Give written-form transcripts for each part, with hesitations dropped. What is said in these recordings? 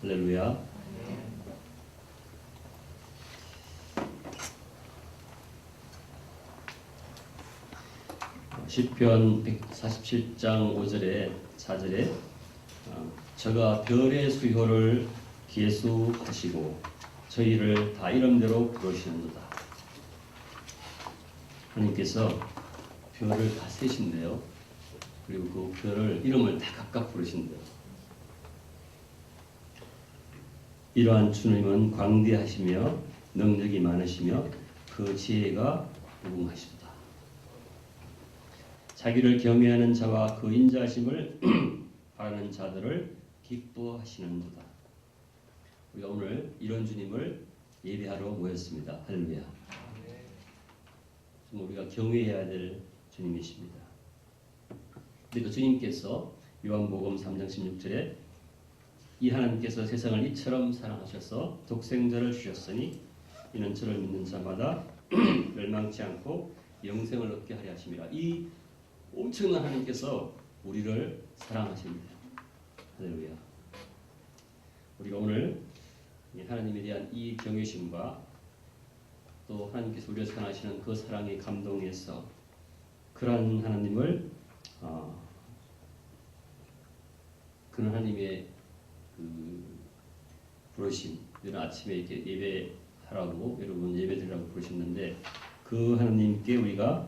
할렐루야. 시편 147장 5절에 4절에 저가 별의 수효를 계수하시고 저희를 다 이름대로 부르시는도다. 하나님께서 별을 다 세신대요. 그리고 그 별을 이름을 다 각각 부르신대요. 이러한 주님은 광대하시며 능력이 많으시며 그 지혜가 무궁하시도다. 자기를 경외하는 자와 그 인자하심을 바라는 자들을 기뻐하시는도다. 우리가 오늘 이런 주님을 예배하러 모였습니다. 할렐루야. 정말 우리가 경외해야 될 주님이십니다. 그리고 주님께서 요한복음 3장 16절에 이 하나님께서 세상을 이처럼 사랑하셔서 독생자를 주셨으니 이는 저를 믿는 자마다 멸망치 않고 영생을 얻게 하려 하심이라. 이 엄청난 하나님께서 우리를 사랑하십니다. 할렐루야. 우리가 오늘 하나님에 대한 이 경외심과 또 하나님께서 우리를 사랑하시는 그 사랑에 감동해서 그런 하나님을 그런 하나님의 그 부르심, 이런 아침에 이렇게 예배하라고 여러분 예배드리라고 부르셨는데 그 하나님께 우리가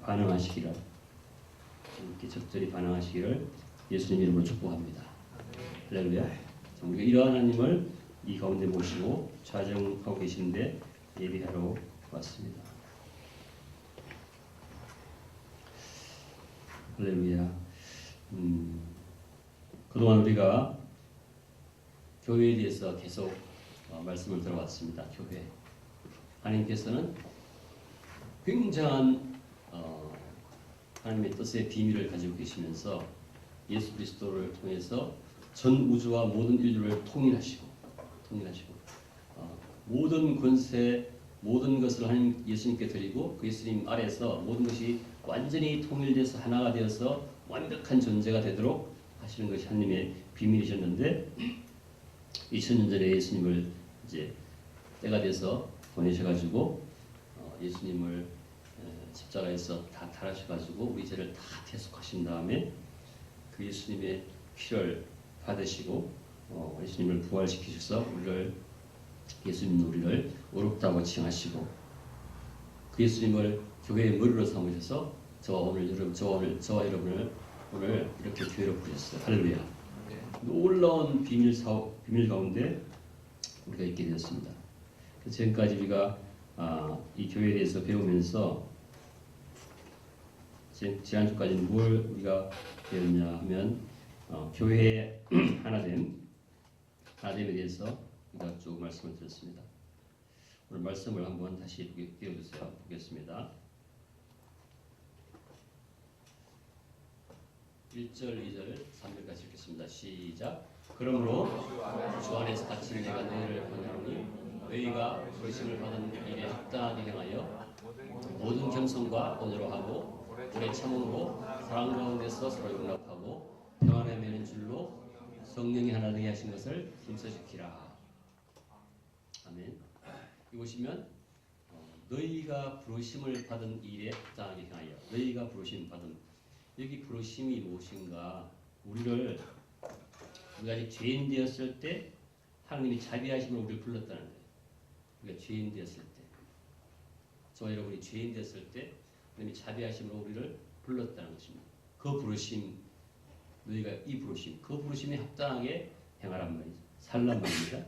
반응하시기를, 이렇게 적절히 반응하시기를 예수님 이름으로 축복합니다. 할렐루야. 우리가 이러한 하나님을 이 가운데 모시고 좌정하고 계시는데 예배하러 왔습니다. 할렐루야. 그동안 우리가 교회에 대해서 계속 말씀을 들어왔습니다. 교회. 하나님께서는 굉장한 하나님의 뜻의 비밀을 가지고 계시면서 예수 그리스도를 통해서 전 우주와 모든 인류를 통일하시고 모든 권세, 모든 것을 하나님 예수님께 드리고 그 예수님 아래에서 모든 것이 완전히 통일돼서 하나가 되어서 완벽한 존재가 되도록 하시는 것이 하나님의 비밀이셨는데 2000년 전에 예수님을 이제 때가 돼서 보내셔가지고 예수님을 십자가에서 다 달아셔가지고 우리 죄를 다 대속하신 다음에 그 예수님의 피를 받으시고 예수님을 부활시키셔서 예수님 우리를 의롭다고 칭하시고 그 예수님을 교회의 머리로 삼으셔서 저와 여러분을 오늘 이렇게 교회로 부르셨어요. 할렐루야. 놀라운 비밀 가운데 우리가 있게 되었습니다. 지금까지 우리가 이 교회에 대해서 배우면서 지난주까지는 뭘 우리가 배웠냐 하면 교회의 하나됨에 대해서 우리가 쭉 말씀을 드렸습니다. 오늘 말씀을 한번 다시 띄워주세요. 보겠습니다. 1절, 2절, 3절까지 읽겠습니다. 시작. 그러므로 주 안에서 갇힌 내가 너희를 권하노니 너희가 부르심을 받은 일에 합당하게 행하여 모든 겸손과 온유로 하고 오래 참음으로 사랑 가운데서 서로 용납하고 평안에 매는 줄로 성령이 하나 되게 하신 것을 힘써 지키라. 아멘. 여기 보시면 너희가 부르심을 받은 일에 합당하게 행하여, 너희가 부르심 받은, 여기 부르심이 무엇인가? 우리가 아직 죄인 되었을 때 하나님이 자비하심으로 우리를 불렀다는 거예요. 우리가 죄인 되었을 때, 저와 여러분이 죄인 되었을 때 하나님이 자비하심으로 우리를 불렀다는 것입니다. 그 부르심, 너희가 이 부르심, 그 부르심에 합당하게 행하란 말이죠. 살란 말입니다.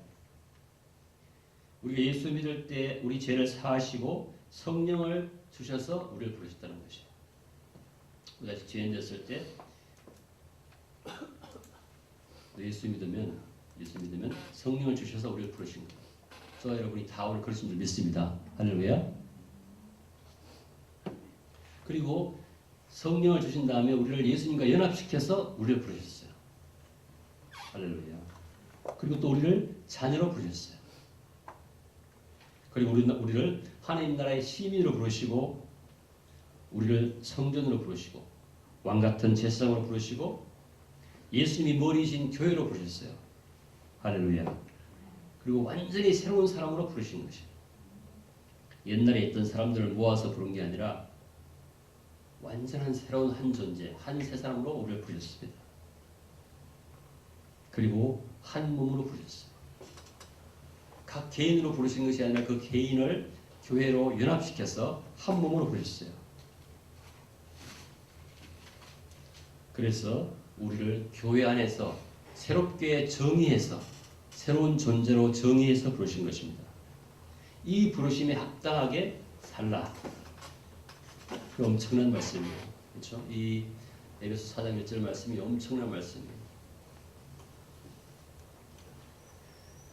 우리가 예수 믿을 때 우리 죄를 사하시고 성령을 주셔서 우리를 부르셨다는 것이에요. 우리가 아직 죄인 되었을 때 예수 믿으면 성령을 주셔서 우리를 부르신 거예요. 저와 여러분이 다 오늘 그러신 줄 믿습니다. 할렐루야. 그리고 성령을 주신 다음에 우리를 예수님과 연합시켜서 우리를 부르셨어요. 할렐루야. 그리고 또 우리를 자녀로 부르셨어요. 그리고 우리를 하나님 나라의 시민으로 부르시고 우리를 성전으로 부르시고 왕같은 제사장으로 부르시고 예수님이 머리이신 교회로 부르셨어요. 할렐루야. 그리고 완전히 새로운 사람으로 부르신 것이에요. 옛날에 있던 사람들을 모아서 부른 게 아니라 완전한 새로운 한 존재, 한 새 사람으로 우리를 부르셨습니다. 그리고 한 몸으로 부르셨어요. 각 개인으로 부르신 것이 아니라 그 개인을 교회로 연합시켜서 한 몸으로 부르셨어요. 그래서 우리를 교회 안에서 새롭게 정의해서 새로운 존재로 정의해서 부르신 것입니다. 이 부르심에 합당하게 살라. 그 엄청난 말씀이에요. 그렇죠? 이 에베소 4장 1절 말씀이 엄청난 말씀이에요.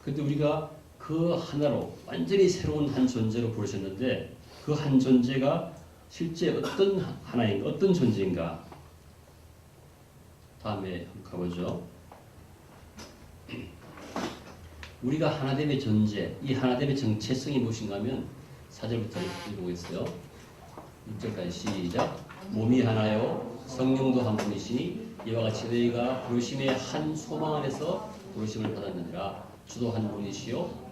근데 우리가 그 하나로 완전히 새로운 한 존재로 부르셨는데 그 한 존재가 실제 어떤 하나인가, 어떤 존재인가? 다음에 한번 가보죠. 우리가 하나됨의 존재, 이 하나됨의 정체성이 무엇인가 하면 4절부터 읽어보겠어요. 6절까지 시작. 몸이 하나요 성령도 한 분이시니 이와 같이 너희가 부르심의 한 소망 안에서 부르심을 받았느니라. 주도 한 분이시요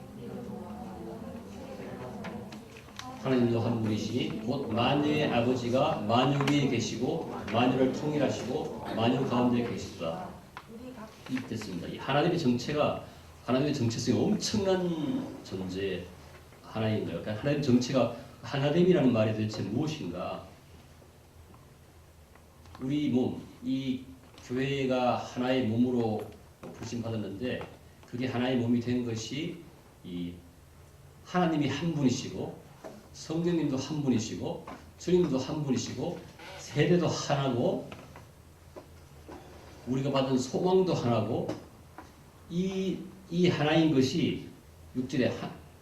하나님도 한 분이시니 곧 만유의 아버지가 만유 위에 계시고 만유를 통일하시고 만유 가운데 계시다. 이 됐습니다. 이 하나님의 정체가 하나님의 정체성이 엄청난 존재 하나인 거예요. 그러니까 하나님의 정체가 하나됨이라는 말이 도대체 무엇인가? 우리 몸, 이 교회가 하나의 몸으로 부르심 받았는데 그게 하나의 몸이 된 것이 이 하나님이 한 분이시고 성령님도 한 분이시고 주님도 한 분이시고 세대도 하나고 우리가 받은 소망도 하나고 이 하나인 것이 6절에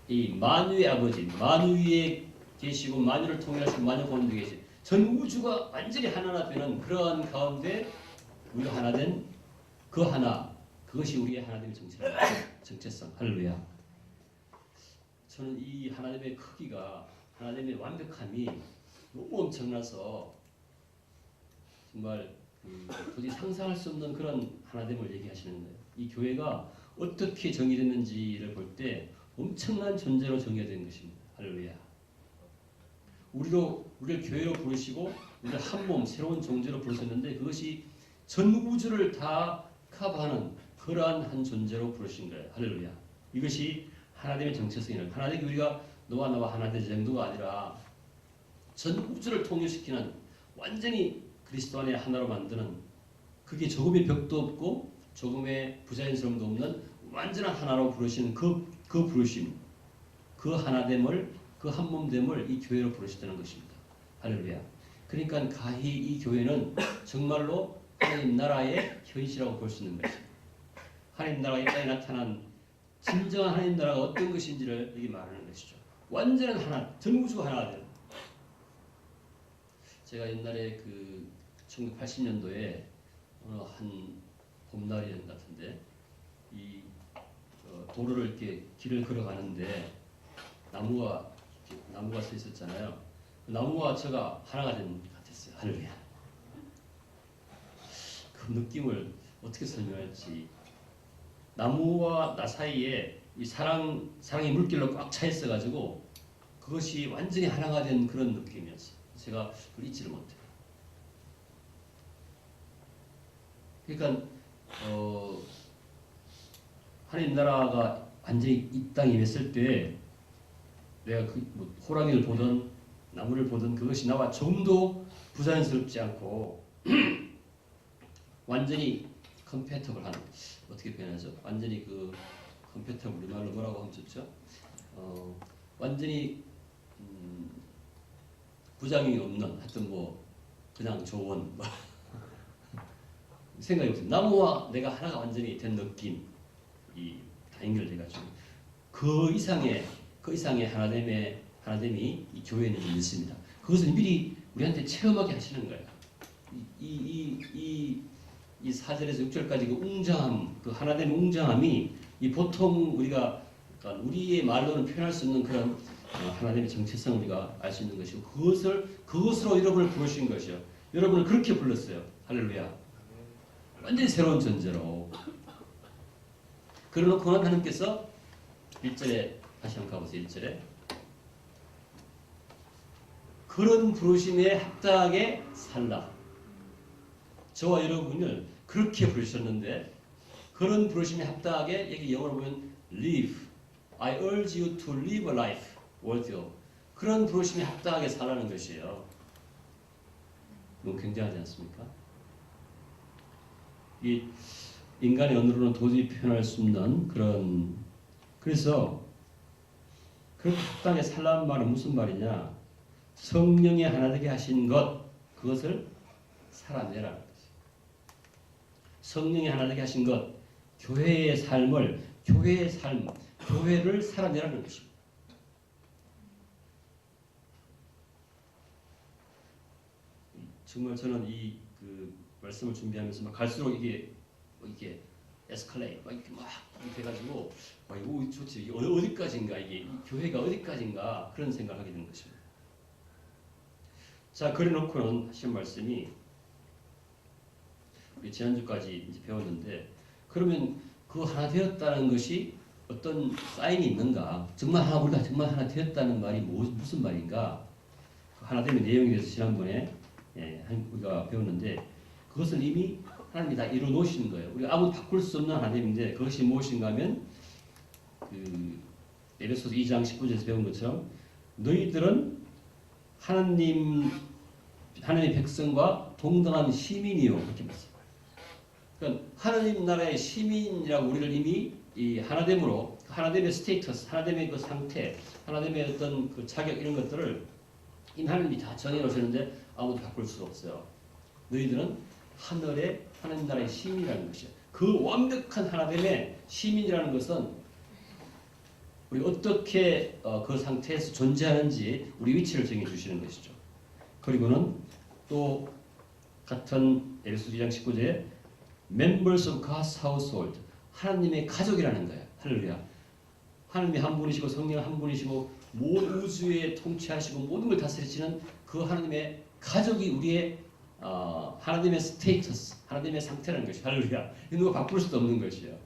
이 만유의 아버지, 만유 위에 계시고 만유를 통일하시고 만유 가운데 계시 전 우주가 완전히 하나가 되는 그러한 가운데 우리가 하나 된 그 하나, 그것이 우리의 하나님의 정체성. 할렐루야. 저는 이 하나님의 크기가, 하나님의 완벽함이 너무 엄청나서 정말 도저히 상상할 수 없는 그런 하나됨을 얘기하시는 거예요. 이 교회가 어떻게 정의됐는지를 볼 때 엄청난 존재로 정의된 것입니다. 할렐루야. 우리를 교회로 부르시고 우리를 한 몸 새로운 존재로 부르셨는데 그것이 전 우주를 다 커버하는 그러한 한 존재로 부르신 거예요. 할렐루야. 이것이 하나님의 정체성이라는, 하나님이 우리가 너와 나와 하나 된 정도가 아니라 전 우주를 통일시키는 완전히 그리스도 안에 하나로 만드는, 그게 조금의 벽도 없고 조금의 부자연스러움도 없는 완전한 하나로 부르시는 그 부르심, 그 하나됨을, 그 한몸됨을 이 교회로 부르시다는 것입니다. 할렐루야. 그러니까 가히 이 교회는 정말로 하나님 나라의 현실이라고 볼 수 있는 것입니다. 하나님 나라가 이 땅에 나타난 진정한 하나님 나라가 어떤 것인지를 여기 말하는 것이죠. 완전한 하나, 전 우주가 하나가 되는. 제가 옛날에 그 1980년도에 어느 한 봄날이었던 것 같은데 이 도로를 이렇게 길을 걸어가는데 나무가 서 있었잖아요. 그 나무와 저가 하나가 된 것 같았어요. 할렐루야. 그 느낌을 어떻게 설명할지. 나무와 나 사이에 이 사랑의 물결로 꽉 차 있어가지고 그것이 완전히 하나가 된 그런 느낌이었어요. 제가 그걸 잊지를 못해요. 그러니까 하나님 나라가 완전히 이 땅에 임했을 때 내가 호랑이를 보든 나무를 보든 그것이 나와 좀도 부자연스럽지 않고 완전히 컴패터블한, 어떻게 표현하죠? 완전히 그 컴패터블, 우리말로 뭐라고 하면 좋죠? 완전히 부작용이 없는, 하여튼 뭐 그냥 좋은 생각이 없어요. 나무와 내가 하나가 완전히 된 느낌, 다 연결돼가지고 그 이상의 하나됨이 이 교회에는 있습니다. 그것을 미리 우리한테 체험하게 하시는 거예요. 이 4절에서 6절까지 그 웅장함, 그 하나됨의 웅장함이 이 보통 우리가, 그러니까 우리의 말로는 표현할 수 없는 그런 하나님의 정체성을 우리가 알 수 있는 것이고 그것으로 여러분을 부르신 것이요. 여러분을 그렇게 불렀어요. 할렐루야. 완전히 새로운 존재로. 그러놓고는 하나님께서 1절에 다시 한번 가보세요. 1절에 그런 부르심에 합당하게 살라. 저와 여러분을 그렇게 부르셨는데 그런 부르심에 합당하게 여기 영어로 보면 live. I urge you to live a life worthy of. 그런 부르심에 합당하게 살라는 것이에요. 너무 굉장하지 않습니까? 이 인간의 언어로는 도저히 표현할 수 없는 그런 그래서 그렇게 합당하게 살라는 말은 무슨 말이냐? 성령이 하나 되게 하신 것 그것을 살아내라는 거죠. 성령이 하나 되게 하신 것 교회의 삶을 교회의 삶 교회를 살아내라는 것입니다. 정말 저는 이 그 말씀을 준비하면서 막 갈수록 이게 에스컬레이트 막 이렇게 돼가지고 이거 좋지 이게 어디까지인가 이게 이 교회가 어디까지인가 그런 생각을 하게 되는 것입니다. 자 그래놓고는 하신 말씀이 우리 지난주까지 이제 배웠는데 그러면 그 하나 되었다는 것이 어떤 사인이 있는가? 정말 우리가 정말 하나 되었다는 말이 무슨 말인가? 그 하나 되는 내용에 대해서 지난번에 우리가 배웠는데 그것은 이미 하나님이 다 이루어 놓으신 거예요. 우리가 아무도 바꿀 수 없는 하나님인데 그것이 무엇인가 하면 그 에베소서 2장 19절에서 배운 것처럼 너희들은 하나님의 백성과 동등한 시민이요 그렇게 말씀해요. 그러니까 하나님 나라의 시민이라고 우리를 이미 이 하나됨으로 하나됨의 스테이터스, 하나됨의 그 상태, 하나됨의 어떤 그 자격 이런 것들을 이미 하나님이 다 정해놓으셨는데 아무도 바꿀 수 없어요. 너희들은 하늘의 하나님 나라의 시민이라는 것이에요. 그 완벽한 하나됨의 시민이라는 것은 우리 어떻게 그 상태에서 존재하는지 우리 위치를 정해주시는 것이죠. 그리고는 또 같은 에베소서 2장 19절에 Members of God's household 하나님의 가족이라는 거예요. 할렐루야. 하나님이 한 분이시고 성령 한 분이시고 모든 우주에 통치하시고 모든 걸 다스리시는 그 하나님의 가족이 우리의 하나님의 스테이터스, 하나님의 상태라는 것이 할렐루야. 이거 바꿀 수도 없는 것이에요.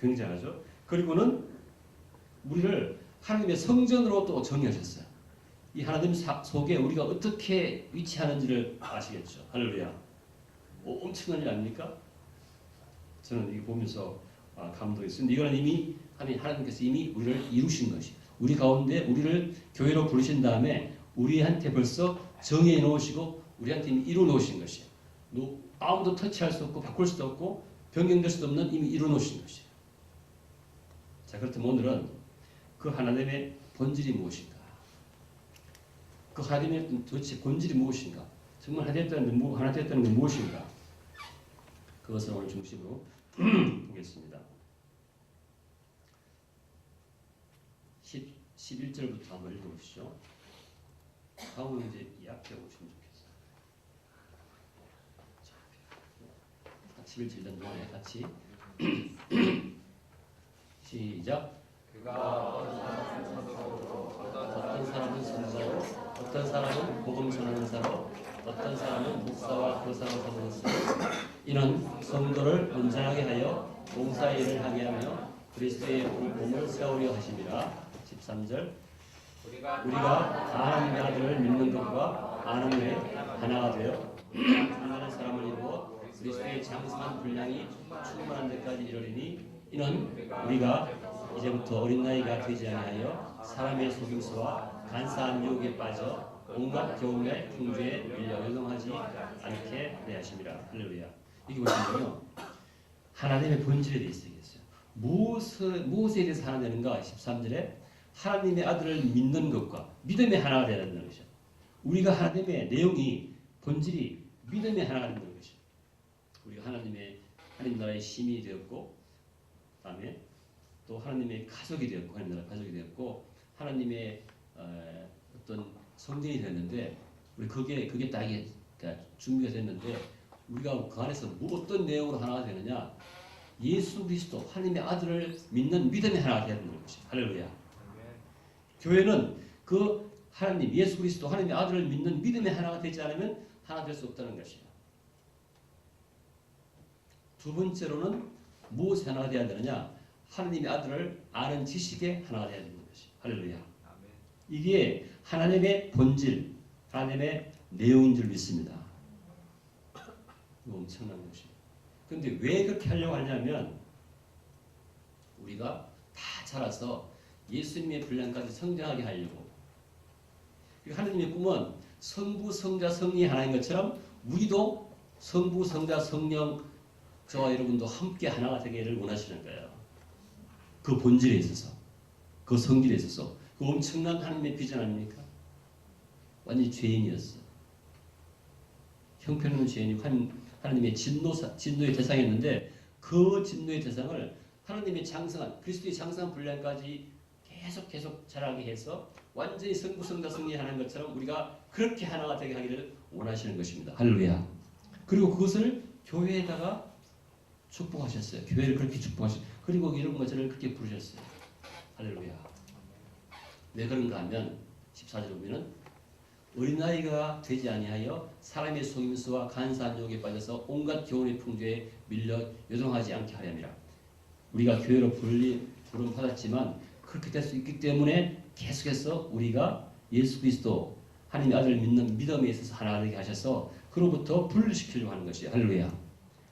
굉장하죠. 그리고는 우리를 하나님의 성전으로 또 정의하셨어요. 이 하나님 속에 우리가 어떻게 위치하는지를 아시겠죠. 할렐루야. 엄청난 일 아닙니까? 저는 이거 보면서 감동했습니다. 이거는 이미 하나님께서 이미 우리를 이루신 것이 우리 가운데 우리를 교회로 부르신 다음에 우리한테 벌써 정해 놓으시고 우리한테 이미 이루 놓으신 것이에요. 아무도 터치할 수 없고 바꿀 수도 없고 변경될 수도 없는 이미 이루 놓으신 것이에요. 자 그렇다면 오늘은 그 하나님의 본질이 무엇인가? 그 하나님의 도대체 본질이 무엇인가? 정말 하나 되었다는 게 무엇인가? 그것을 오늘 중심으로 보겠습니다. 11절부터 한번 읽어보시죠. 다음은 이제 이 앞에 오시면 좋겠어요. 11절 일단 동안에 같이 시작. 어떤 사람은 선자로 어떤 사람은 복음 전하는 자로 어떤 사람은 목사와 교사로 삼으셨으니 이는 성도를 온전하게 하여 봉사의 일을 하게 하며 그리스도의 몸을 세우려 하심이라. 13절 우리가 하나님의 아들을 믿는 것과 아는 후에 하나가 되어 하나는 사람을 이루어 그리스도의 장성한 분량이 충만한 데까지 이르리니 이는 우리가 이제부터 어린 나이가 되지 아니하여 사람의 속임수와 간사한 유혹에 빠져 온갖 교훈의 풍조에 밀려 요동하지 않게 대하심이라. 할렐루야. 이게 보시면요 하나님의 본질에 대해서 얘기했어요. 무엇에 대해서 하나 되는가? 13절에 하나님의 아들을 믿는 것과 믿음의 하나가 되어야 된다는 것이죠. 우리가 하나님의 내용이 본질이 믿음의 하나가 된다는 것이죠. 우리가 하나님 나라의 시민이 되었고 그다음에 또 하나님의 가족이 되었고 하나님 나라 가족이 되었고 하나님의 어떤 성전이 됐는데 우리 그게 딱 이게 준비가 됐는데 우리가 그 안에서 어떤 내용으로 하나가 되느냐? 예수 그리스도 하나님의 아들을 믿는 믿음의 하나가 되는 것이 할렐루야. 교회는 그 하나님 예수 그리스도 하나님의 아들을 믿는 믿음의 하나가 되지 않으면 하나 될 수 없다는 것이에요. 두 번째로는 무엇이 하나가 되어야 되느냐? 하나님의 아들을 아는 지식에 하나가 되어야 되는 것이. 할렐루야. 이게 하나님의 본질, 하나님의 내용인 줄 믿습니다. 엄청난 것이. 그런데 왜 그렇게 하려고 하냐면 우리가 다 자라서 예수님의 분량까지 성장하게 하려고. 하나님의 꿈은 성부, 성자, 성령이 하나인 것처럼 우리도 성부, 성자, 성령 저와 여러분도 함께 하나가 되기를 원하시는 거예요. 그 본질에 있어서, 그 성질에 있어서. 그 엄청난 하나님의 비전 아닙니까? 완전히 죄인이었어. 형편없는 죄인이 하나님의 진노의 대상이었는데 그 진노의 대상을 하나님의 장성한 그리스도의 장성한 분량까지 계속 자라게 해서 완전히 성부, 성자, 성령이 하나인 것처럼 우리가 그렇게 하나가 되게 하기를 원하시는 것입니다. 할렐루야. 그리고 그것을 교회에다가 축복하셨어요. 교회를 그렇게 축복하셨어요. 그리고 이런 것을 그렇게 부르셨어요. 할렐루야. 왜 그런가 하면 14절 보면은 어린아이가 되지 아니하여 사람의 속임수와 간사한 유혹에 빠져서 온갖 교훈의 풍조에 밀려 요동하지 않게 하렵니다. 우리가 교회로 부름 받았지만 그렇게 될 수 있기 때문에 계속해서 우리가 예수 그리스도 하나님의 아들을 믿는 믿음에 있어서 하나 되게 하셔서 그로부터 분리시키려고 하는 것이 할렐루야.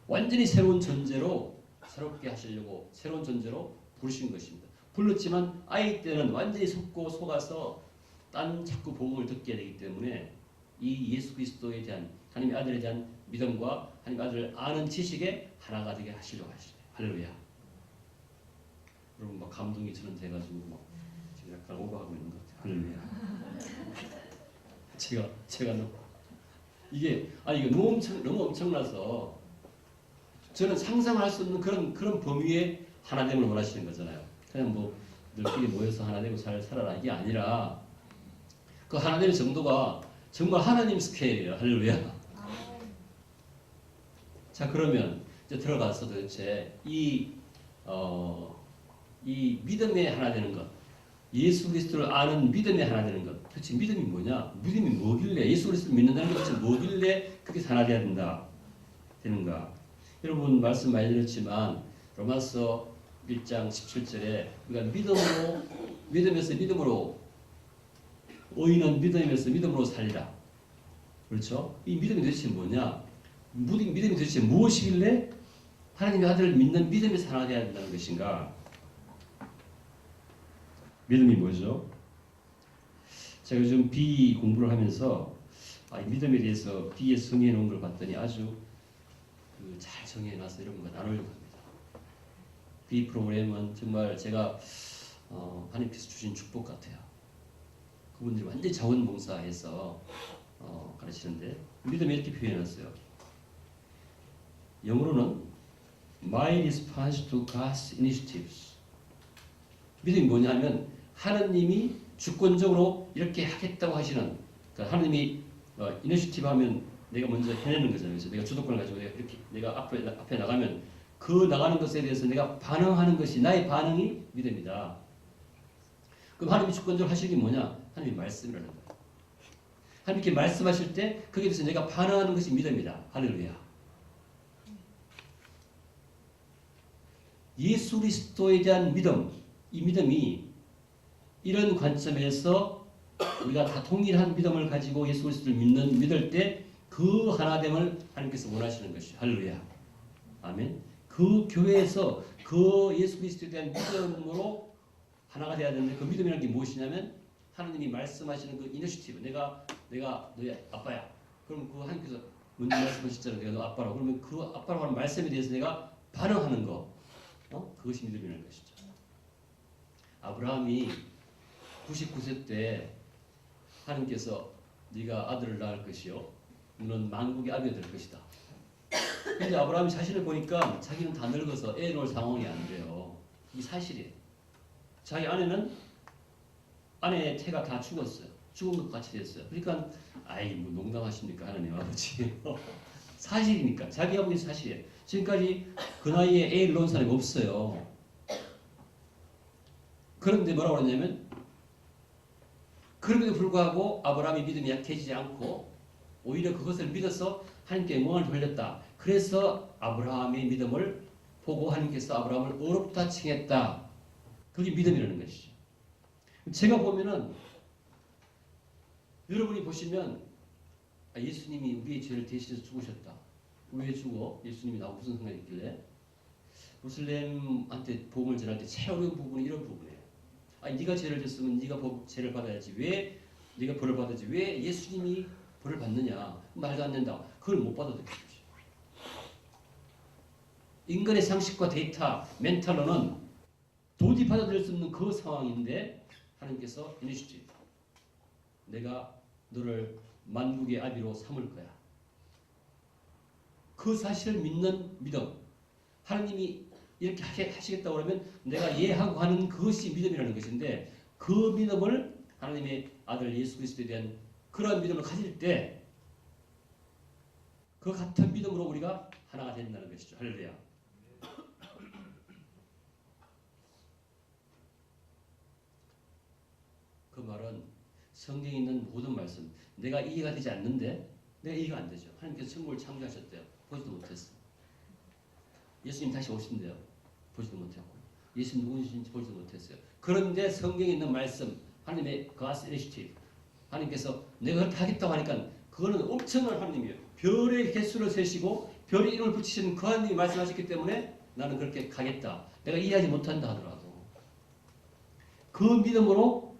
완전히 새로운 존재로 새롭게 하시려고 새로운 존재로 부르신 것입니다. 불렀지만 아이 때는 완전히 속아서 딴 자꾸 복음을 듣게 되기 때문에 이 예수 그리스도에 대한 하나님의 아들에 대한 믿음과 하나님의 아들을 아는 지식에 하나가 되게 하시려고 하시네요. 할렐루야. 여러분 막 감동이 저는 돼가지고 막 지금 약간 오버하고 있는 것 같아요. 할렐루야. 제가 이게 너무 엄청나서 저는 상상할 수 없는 그런 범위의 하나됨을 원하시는 거잖아요. 그냥 뭐 너희끼리 모여서 하나 되고 잘 살아라 이게 아니라 그 하나됨의 정도가 정말 하나님 스케일이에요. 할렐루야. 자 그러면 이제 들어가서 도대체 이 믿음의 하나 되는 것, 예수 그리스도를 아는 믿음의 하나 되는 것, 도대체 믿음이 뭐냐? 믿음이 뭐길래 예수 그리스도를 믿는다는 것이 뭐길래 그렇게 하나 되어야 되는가? 여러분 말씀 많이 들었지만 로마서 1장 17절에 우리가 믿음에서 믿음으로 의인은 믿음에서 믿음으로 살리라. 그렇죠? 이 믿음이 도대체 뭐냐? 믿음이 도대체 무엇이길래 하나님의 아들을 믿는 믿음에서 하나 되어야 된다는 것인가? 믿음이 뭐죠? 제가 요즘 비 공부를 하면서 이 믿음에 대해서 비에 정의해 놓은 걸 봤더니 아주 잘 정의해 놔서 이런 거 나누려고 합니다. 비 프로그램은 정말 제가 하나님께서 주신 축복 같아요. 그분들이 완전히 자원봉사해서 가르치는데 믿음이 이렇게 표현했어요. 영어로는 My response to God's initiatives. 믿음이 뭐냐면 하나님이 주권적으로 이렇게 하겠다고 하시는 그러니까 하나님이 이니시티브 하면 내가 먼저 해내는 거잖아요. 그래서 내가 주도권을 가지고 내가 앞에 나가면 그 나가는 것에 대해서 내가 반응하는 것이 나의 반응이 믿음이다. 그럼 하나님이 주권적으로 하시는 게 뭐냐? 하나님의 말씀이라는 거예요. 하나님께 말씀하실 때 거기에 대해서 내가 반응하는 것이 믿음이다. 할렐루야. 예수 그리스도에 대한 믿음, 이 믿음이 이런 관점에서 우리가 다 동일한 믿음을 가지고 예수 그리스도를 믿을 때 그 하나됨을 하나님께서 원하시는 것이 할렐루야. 아멘. 그 교회에서 그 예수 그리스도에 대한 믿음으로 하나가 되어야 되는데 그 믿음이라는 게 무엇이냐면 하나님이 말씀하시는 그 이니시티브 내가 너의 아빠야. 그럼 그 하나님께서 먼저 말씀하셨잖아요. 내가 너 아빠라고. 그러면 그 아빠라고 하는 말씀에 대해서 내가 반응하는 거. 그것이 믿음이라는 것이죠. 아브라함이 99세 때 하나님께서 네가 아들을 낳을 것이요. 너는 만국의 아비가 될 것이다. 근데 아브라함이 자신을 보니까 자기는 다 늙어서 애 놓을 상황이 안 돼요. 이 사실이에요. 자기 아내의 태가 다 죽었어요. 죽은 것 같이 됐어요. 그러니까 뭐 농담하십니까 하나님 아버지. 사실이니까 자기 아버지 사실이에요. 지금까지 그 나이에 애를 놓은 사람이 없어요. 그런데 뭐라고 그러냐면 그럼에도 불구하고 아브라함이 믿음이 약해지지 않고 오히려 그것을 믿어서 하나님께 영광을 돌렸다. 그래서 아브라함의 믿음을 보고 하나님께서 아브라함을 어렵다 칭했다. 그게 믿음이라는 것이죠. 제가 보면은 여러분이 보시면 예수님이 우리의 죄를 대신해서 죽으셨다. 왜 죽어? 예수님이 나하고 무슨 상관이 있길래? 무슬림한테 복음을 전할 때 제일 어려운 부분이 이런 부분이에요. 네가 죄를 졌으면 네가 죄를 받아야지. 왜 네가 벌을 받아야지. 왜 예수님이 벌을 받느냐. 말도 안 된다. 그걸 못 받아들이죠. 인간의 상식과 데이터, 멘탈로는 도저히 받아들일 수 없는 그 상황인데 하나님께서 이니시티브. 내가 너를 만국의 아비로 삼을 거야. 그 사실을 믿는 믿음. 하나님이 이렇게 하시겠다고 하면 내가 예하고 하는 그것이 믿음이라는 것인데 그 믿음을 하나님의 아들 예수 그리스도에 대한 그러한 믿음을 가질 때 그 같은 믿음으로 우리가 하나가 된다는 것이죠. 할렐루야. 그 말은 성경에 있는 모든 말씀 내가 이해가 되지 않는데 내가 이해가 안 되죠. 하나님께서 천국을 창조하셨대요. 보지도 못했어. 예수님 다시 오신대요. 보지도 못했고 예수님 누구신지 보지도 못했어요. 그런데 성경에 있는 말씀 하나님의 God's initiative 하나님께서 내가 그렇게 하겠다고 하니까 그거는 엄청난 하나님이에요. 별의 개수를 세시고 별의 이름을 붙이신 그 하나님이 말씀하셨기 때문에 나는 그렇게 가겠다. 내가 이해하지 못한다 하더라도 그 믿음으로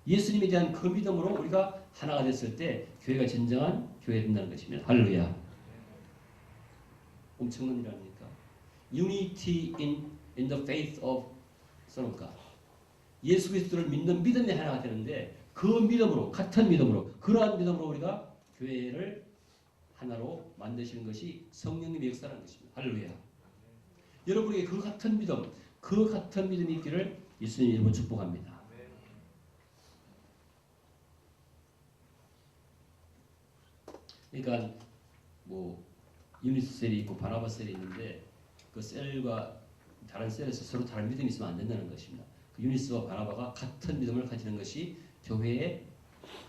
예수님에 대한 그 믿음으로 우리가 하나가 됐을 때 교회가 진정한 교회가 된다는 것입니다. 할렐루야. 엄청난 일 아닙니까? Unity in the faith of Son of God. 예수 그리스도를 믿는 믿음이 하나가 되는데 그 믿음으로 같은 믿음으로 그러한 믿음으로 우리가 교회를 하나로 만드시는 것이 성령님의 역사라는 것입니다. 할렐루야. 여러분에게 그 같은 믿음이 있기를 예수님 이름으로 축복합니다. 그러니까 뭐 유니스 셀이 있고 바나바 셀이 있는데 그 셀과 다른 셀에서 서로 다른 믿음이 있으면 안 된다는 것입니다. 그 유니스와 바나바가 같은 믿음을 가지는 것이 교회의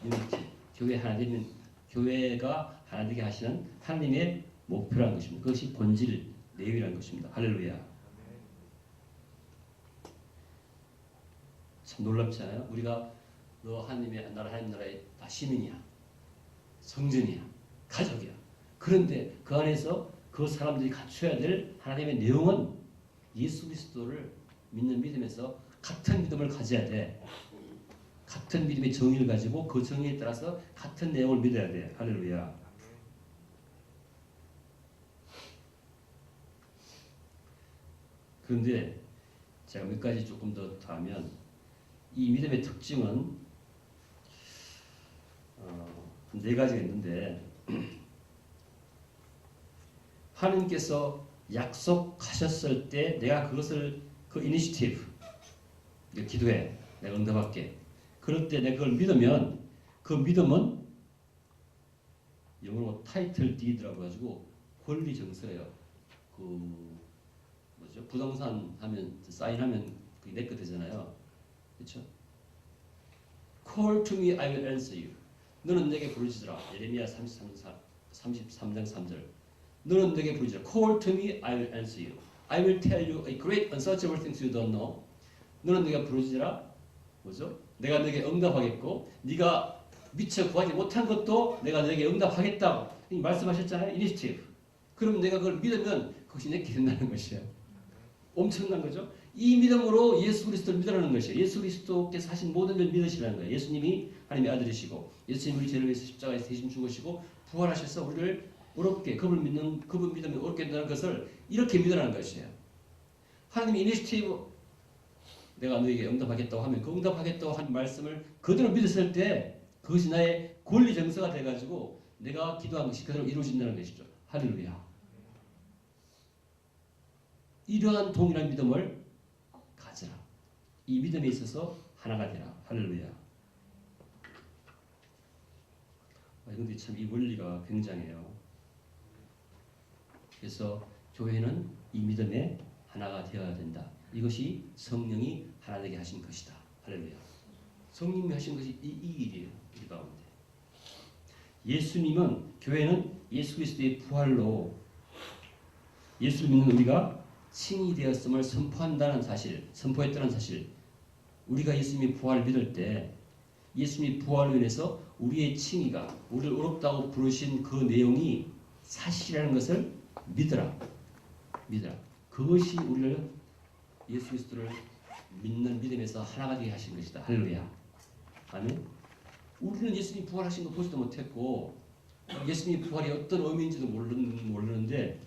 유니티, 교회 하나 되는 교회가 하나 되게 하시는 하나님의 목표라는 것입니다. 그것이 본질 내용이라는 것입니다. 할렐루야. 참 놀랍지 않아요? 우리가 너 하나님의 나라 하나님 나라의 다 시민이야, 성전이야, 가족이야. 그런데 그 안에서 그 사람들이 갖춰야 될 하나님의 내용은 예수 그리스도를 믿는 믿음에서 같은 믿음을 가져야 돼. 같은 믿음의 정의를 가지고 그 정의에 따라서 같은 내용을 믿어야 돼. 할렐루야. 그런데 제가 몇 가지 조금 더 하면 이 믿음의 특징은 네 가지가 있는데 하나님께서 약속하셨을 때 내가 그것을 그 이니시티브 기도해 내가 응답할게. 그럴 때 내가 그걸 믿으면 그 믿음은 영어로 타이틀 디드라고 가지고 권리 정서예요. 그 뭐죠? 부동산 하면 사인하면 그게 내 거 되잖아요. 그렇죠? Call to me, I will answer you. 너는 내게 부르짖으라. 예레미야 33장 3절. 너는 내게 부르짖으라. Call to me, I will answer you. I will tell you a great unsearchable things you don't know. 너는 내가 부르짖으라. 뭐죠? 내가 내게 응답하겠고 네가 미처 구하지 못한 것도 내가 내게 응답하겠다고 말씀하셨잖아요. 이니시티브. 그럼 내가 그걸 믿으면 그것이 내게 된다는 것이에요. 엄청난 거죠. 이 믿음으로 예수 그리스도를 믿으라는 것이에요. 예수 그리스도께서 하신 모든 걸 믿으시라는 거예요. 예수님이 하나님의 아들이시고 예수님이 우리 죄를 위해서 십자가에서 대신 죽으시고 부활하셔서 우리를 어렵게 그분 믿으면 어렵게 된다는 것을 이렇게 믿으라는 것이에요. 하나님의 이니시티브 내가 너에게 응답하겠다고 하면 그 응답하겠다고 한 말씀을 그대로 믿었을 때 그것이 나의 권리 정서가 돼가지고 내가 기도한 것이 그대로 이루어진다는 것이죠. 할렐루야. 이러한 동일한 믿음을 가져라. 이 믿음에 있어서 하나가 되라. 할렐루야. 그런데 참 이 원리가 굉장해요. 그래서 교회는 이 믿음에 하나가 되어야 된다. 이것이 성령이 하나 되게 하신 것이다. 할렐루야. 성령이 하신 것이 이 일이에요. 우리 가운데. 예수님은 교회는 예수 그리스도의 부활로 예수를 믿는 우리가 칭이 되었음을 선포한다는 사실, 선포했다는 사실. 우리가 예수님의 부활을 믿을 때 예수님의 부활로 인해서 우리의 칭의가 우리를 의롭다고 부르신 그 내용이 사실이라는 것을 믿으라. 믿으라. 그것이 우리를 예수 그리스도를 믿는 믿음에서 하나가 되게 하신 것이다. 할렐루야. 아멘. 우리는 예수님 부활하신 거 보지도 못했고 예수님 부활이 어떤 의미인지도 모르는데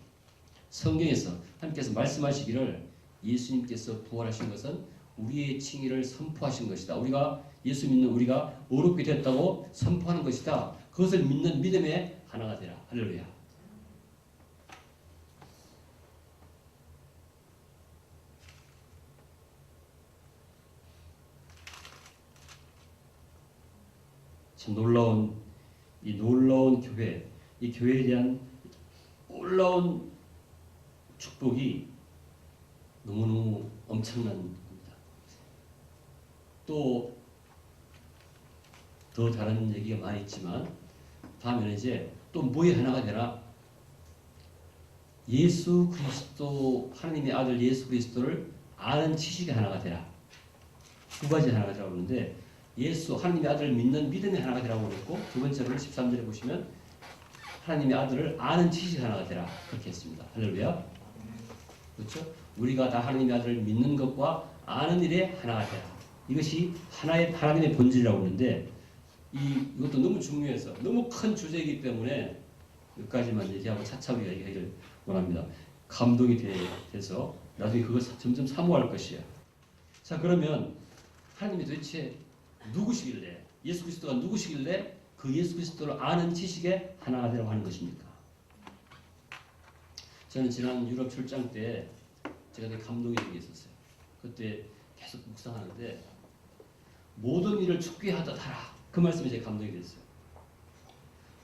성경에서 하나님께서 말씀하시기를 예수님께서 부활하신 것은 우리의 칭의를 선포하신 것이다. 우리가 예수 믿는 우리가 의롭게 됐다고 선포하는 것이다. 그것을 믿는 믿음의 하나가 되라. 할렐루야. 참 놀라운 교회, 이 교회에 대한 놀라운 축복이 너무너무 엄청난 겁니다. 또 더 다른 얘기가 많이 있지만 다음에는 이제 또 뭐의 하나가 되나? 예수 그리스도 하나님의 아들 예수 그리스도를 아는 지식의 하나가 되라. 두 가지 하나가 되라고 그러는데 예수 하나님의 아들을 믿는 믿음의 하나가 되라고 그랬고 두 번째로는 13절에 보시면 하나님의 아들을 아는 지식의 하나가 되라 그렇게 했습니다. 할렐루야. 그렇죠? 우리가 다 하나님의 아들을 믿는 것과 아는 일에 하나가 되라. 이것이 하나의 하나님의 본질이라고 하는데 이것도 너무 중요해서 너무 큰 주제이기 때문에 여기까지만 얘기하고 차차 우리가 얘기하기를 원합니다. 감동이 돼서 나중에 그걸 점점 사모할 것이야. 자 그러면 하나님이 도대체 누구시길래 예수 그리스도가 누구시길래 그 예수 그리스도를 아는 지식에 하나가 되라고 하는 것입니까? 저는 지난 유럽 출장 때 제가 되게 감동이 되게 있었어요. 그때 계속 묵상하는데 모든 일을 죽게 하다 하라. 그 말씀이 제가 감동이 됐어요.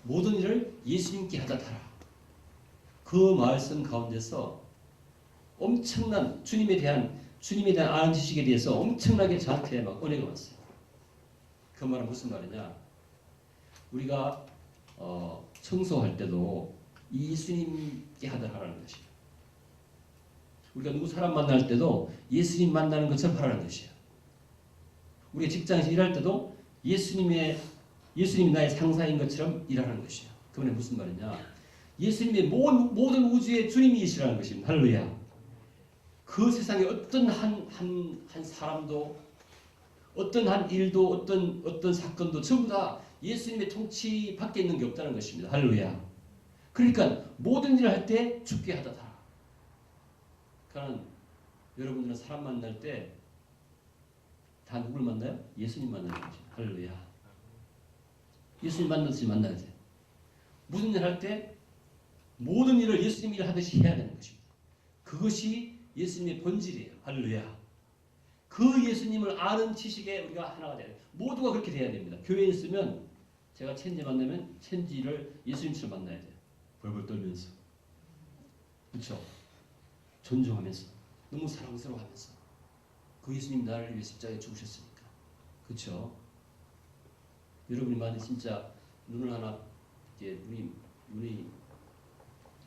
모든 일을 예수님께 하다 하라. 그 말씀 가운데서 엄청난 주님에 대한 아는 지식에 대해서 엄청나게 저한테 막 은혜가 왔어요. 그 말은 무슨 말이냐? 우리가 청소할 때도 예수님께 하라는 것이에요. 우리가 누구 사람 만날 때도 예수님 만나는 것처럼 하라는 것이에요. 우리가 직장에서 일할 때도 예수님이 나의 상사인 것처럼 일하는 것이에요. 그 말은 무슨 말이냐? 예수님의 모든 우주의 주님이시라는 것입니다. 할렐루야. 그 세상에 어떤 한 사람도 어떤 한 일도 어떤 사건도 전부 다 예수님의 통치 밖에 있는 게 없다는 것입니다. 할렐루야. 그러니까 모든 일을 할 때 죽게 하다. 그러니까 여러분들은 사람 만날 때 다 누굴 만나요? 예수님 만나는 거죠. 할렐루야. 예수님 만나야 돼. 무슨 일 할 때 모든 일을 예수님 일 하듯이 해야 되는 것입니다. 그것이 예수님의 본질이에요. 할렐루야. 그 예수님을 아는 지식에 우리가 하나가 돼야 돼요. 모두가 그렇게 돼야 됩니다. 교회에 있으면 제가 첸지 만나면 첸지를 예수님처럼 만나야 돼요. 벌벌 떨면서. 그렇죠? 존중하면서 너무 사랑스러워하면서 그 예수님 나를 위해 십자가에 죽으셨으니까. 그렇죠? 여러분이 만약 진짜 눈을 하나 이렇게 눈이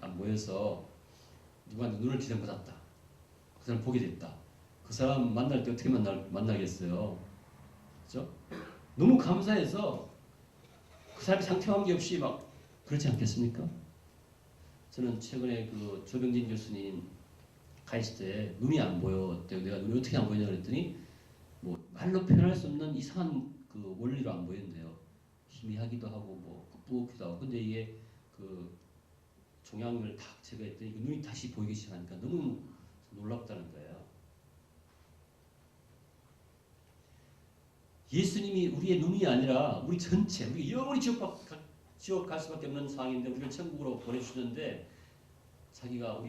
안 보여서 누구한테 눈을 기대받았다. 그 사람 보게 됐다. 그 사람 만날 때 어떻게 만나겠어요? 그렇죠? 너무 감사해서 그 사람이 상태한 게 없이 막 그렇지 않겠습니까? 저는 최근에 그 조병진 교수님 가있을 때 눈이 안 보여. 내가 눈이 어떻게 안 보이냐 그랬더니 뭐 말로 표현할 수 없는 이상한 그 원리로 안 보이는데요. 희미하기도 하고 뭐 뿌옇기도 하고. 근데 이게 그 종양을 탁 제거했더니 그 눈이 다시 보이기 시작하니까 너무 놀랍다는 거예요. 예수님이 우리의 눈이 아니라 우리 전체, 우리 영원히 지옥 갈 수밖에 없는 상황인데 우리를 천국으로 보내주셨는데 자기가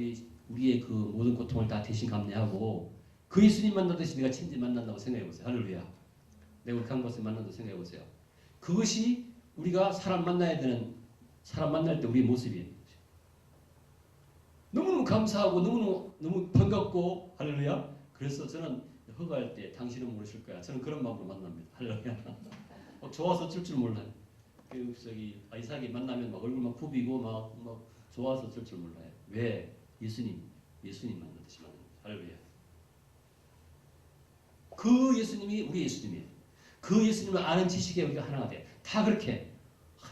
우리의 그 모든 고통을 다 대신 감내하고 그 예수님 만나듯이 내가 친지 만난다고 생각해보세요. 할렐루야. 내가 우리 강박사 만난다고 생각해보세요. 그것이 우리가 사람 만날 때 우리의 모습이에요. 너무너무 감사하고 너무 반갑고 할렐루야. 그래서 저는 허가할 때 당신은 모르실 거야. 저는 그런 마음으로 만납니다. 할렐루야. 좋아서 어쩔 줄 몰라요. 이삭이 만나면 막 얼굴 막 부비고 막 좋아서 어쩔 줄 몰라요. 왜? 예수님 만나듯이 만나는 거예요. 할렐루야. 그 예수님이 우리 예수님이에요. 그 예수님을 아는 지식에 우리가 하나가 돼. 다 그렇게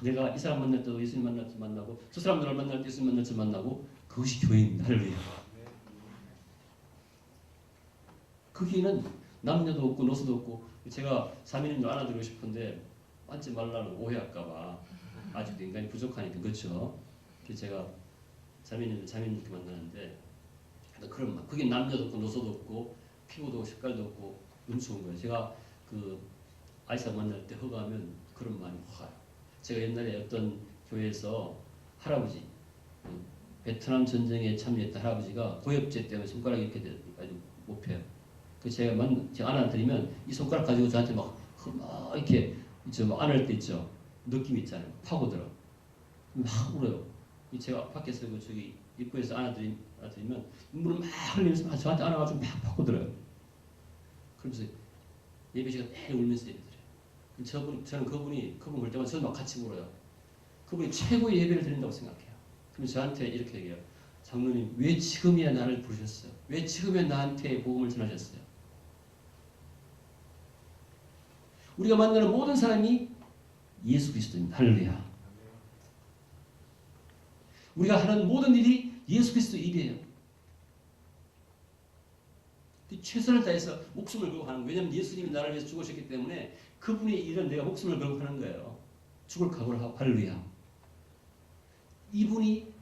내가 이 사람 만날 때도 예수님 만날 때 만나고 저 사람들을 만날 때 예수님 만날 때 만나고 그것이 교회입니다. 할렐루야. 거기는 남녀도 없고 노소도 없고 제가 3인인 줄 알아드리고 싶은데 앉지 말라는 오해할까봐 아직도 인간이 부족하니까 그렇죠. 그래서 제가 자매님들 만나는데 그런 말 그게 남녀도 없고 노소도 없고 피부도 색깔도 없고 너무 좋은 거예요. 제가 그 아이사 만날 때 허가하면 그런 말이 와요. 제가 옛날에 어떤 교회에서 할아버지 베트남 전쟁에 참여했던 할아버지가 고엽제 때문에 손가락이 이렇게 아주 못 펴요. 그 제가 안아드리면 이 손가락 가지고 저한테 막 이렇게 막 안을 때 있죠. 느낌 있잖아요. 파고들어. 막 울어요. 제가 밖에서 저기 입구에서 안아드리면 눈물을 막 흘리면서 저한테 안아가지고 막 파고들어요. 그러면서 예배 시간 매일 울면서 예배드려요. 저는 그분 볼 때마다 저는 막 같이 울어요. 그분이 최고의 예배를 드린다고 생각해요. 그러면 저한테 이렇게 얘기해요. 장로님 왜 지금이야 나를 부르셨어요? 왜 지금이야 나한테 복음을 전하셨어요? 우리가 만나는 모든 사람이 예수 그리스도입니다. 할렐루야. 우리가 하는 모든 일이 예수 그리스도 일이에요. 최선을 다해서 목숨을 걸고 하는 거예요. 왜냐하면 예수님이 나를 위해서 죽으셨기 때문에 그분의 일은 내가 목숨을 걸고 하는 거예요. 죽을 각오를 하고 할렐루야. 이분이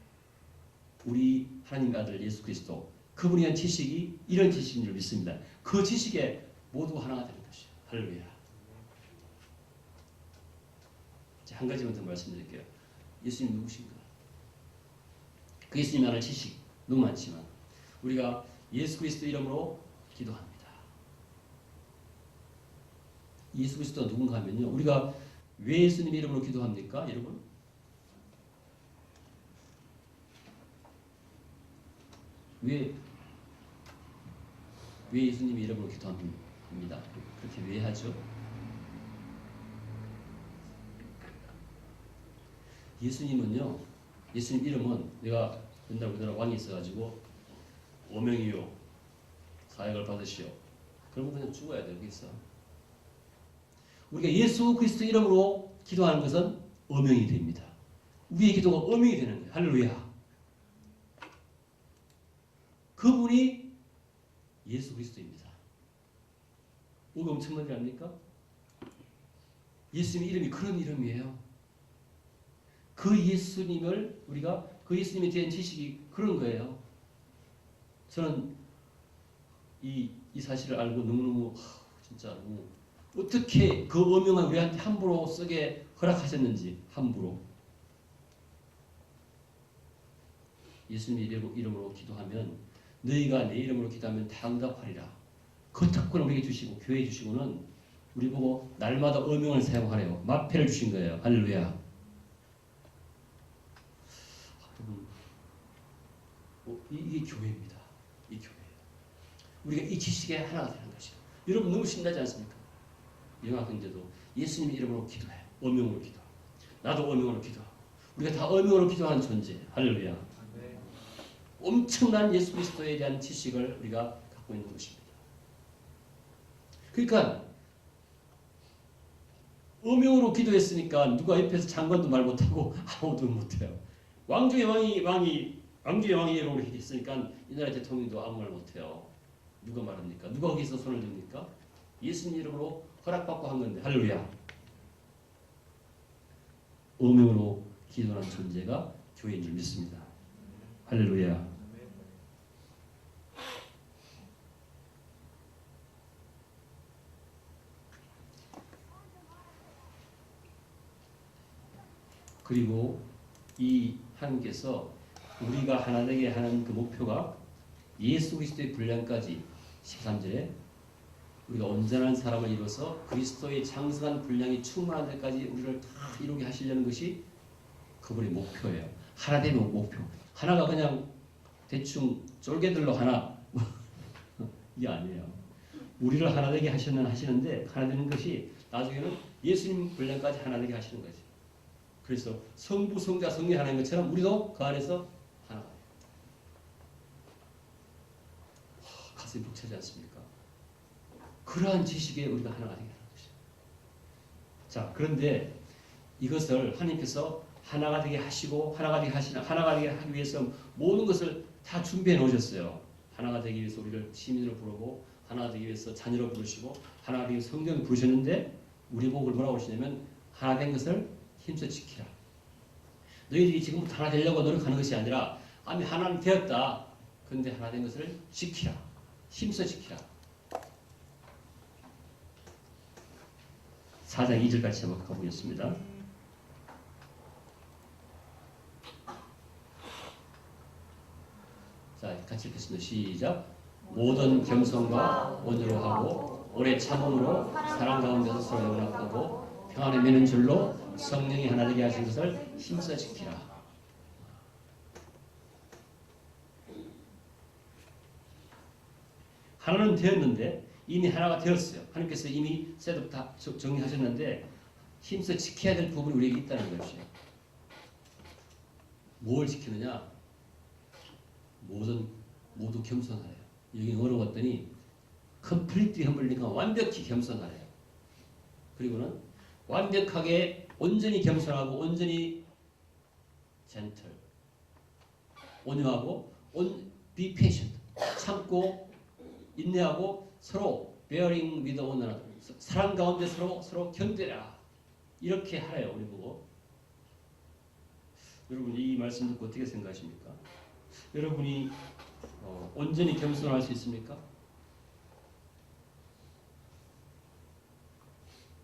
우리 하나님의 아들 예수 그리스도 그분에 대한 지식이 이런 지식인 줄 믿습니다. 그 지식에 모두가 하나가 되는 것이에요. 할렐루야. 한 가지만 더 말씀드릴게요. 예수님 누구신가? 그 예수님 아는 지식 너무 많지만 우리가 예수 그리스도 이름으로 기도합니다. 예수 그리스도가 누군가 하면요. 우리가 왜 예수님 이름으로 기도합니까? 여러분? 왜 예수님 이름으로 기도합니다. 그렇게 왜 하죠? 예수님은요. 예수님 이름은 내가 옛날 우리나라 왕이 있어가지고 오명이요 사역을 받으시오. 그러면 그냥 죽어야 되겠어. 우리가 예수 그리스도 이름으로 기도하는 것은 어명이 됩니다. 우리의 기도가 어명이 되는 거예요. 할렐루야. 그분이 예수 그리스도입니다. 이거 엄청난 일 아닙니까? 예수님 이름이 그런 이름이에요. 그 예수님을 우리가 그 예수님에 대한 지식이 그런 거예요. 저는 이 사실을 알고 너무너무 진짜 너무 어떻게 그 어명을 우리한테 함부로 쓰게 허락하셨는지 함부로 예수님 이름으로 기도하면 너희가 내 이름으로 기도하면 다 응답하리라. 그 특권을 우리에게 주시고 교회에 주시고는 우리 보고 날마다 어명을 사용하래요. 마패를 주신 거예요. 할렐루야. 이게 교회입니다. 이 교회예요. 우리가 이 지식에 하나가 되는 것이에요. 여러분 너무 신나지 않습니까? 영화관제도 예수님 이름으로 기도해. 어명으로 기도하고 나도 어명으로 기도하고 우리가 다 어명으로 기도하는 존재. 할렐루야. 네. 엄청난 예수 그리스도에 대한 지식을 우리가 갖고 있는 것입니다. 그러니까 어명으로 기도했으니까 누가 옆에서 장관도 말 못하고 아무도 못해요. 왕중의 왕이 이름으로 했으니까 이 나라 대통령도 아무 말 못해요. 누가 말합니까? 누가 거기서 손을 듭니까? 예수님 이름으로 허락받고 한 건데. 할렐루야. 어명으로 기도하는 존재가 교회인 줄 믿습니다. 할렐루야. 그리고 이 하나님께서 우리가 하나 되게 하는 그 목표가 예수 그리스도의 분량까지 13절에 우리가 온전한 사람을 이뤄서 그리스도의 장성한 분량이 충만한 데까지 우리를 다 이루게 하시려는 것이 그분의 목표예요. 하나 되는 목표. 하나가 그냥 대충 쫄개들로 하나 이게 아니에요. 우리를 하나 되게 하시는데 하나 되는 것이 나중에는 예수님 분량까지 하나 되게 하시는 거지. 그래서 성부, 성자, 성령 하나인 것처럼 우리도 그 안에서 하나가 돼요. 가슴이 벅차지 않습니까? 그러한 지식에 우리가 하나가 되게 하는 것이죠. 자, 그런데 이것을 하나님께서 하나가 되게 하시고 하나가 되게 하기 위해서 모든 것을 다 준비해 놓으셨어요. 하나가 되기 위해서 우리를 시민으로 부르고 하나가 되기 위해서 자녀로 부르시고 하나가 되기 위해서 성령을 부르셨는데 우리 보고 뭐라고 하시냐면 하나 된 것을 힘써 지키라. 너희들이 지금부터 하나 되려고 노력하는 것이 아니라 아니 하나는 되었다. 그런데 하나 된 것을 지키라. 힘써 지키라. 4장 2절 같이 한번 가보겠습니다. 자, 같이 읽겠습니다. 시작. 모든 겸손과 온유로 하고 오래 참음으로 사랑 가운데서 서로 용납하고 평안에 매는 줄로 성령이 하나 되게 하신 것을 힘써 지키라. 하나는 되었는데 이미 하나가 되었어요. 하나님께서 이미 셋업 다 정리하셨는데 힘써 지켜야 될 부분이 우리에게 있다는 것이에요. 뭘 지키느냐? 모두 겸손하래요. 여기 어려웠더니 completely humble니까 완벽히 겸손하래요. 그리고는 완벽하게 온전히 겸손하고 온전히 gentle, 온유하고 be patient, 참고 인내하고 서로 bearing with one another, 사랑 가운데 서로 견뎌라. 이렇게 하래요. 우리 보고. 여러분 이 말씀 듣고 어떻게 생각하십니까? 여러분이 온전히 겸손할 수 있습니까?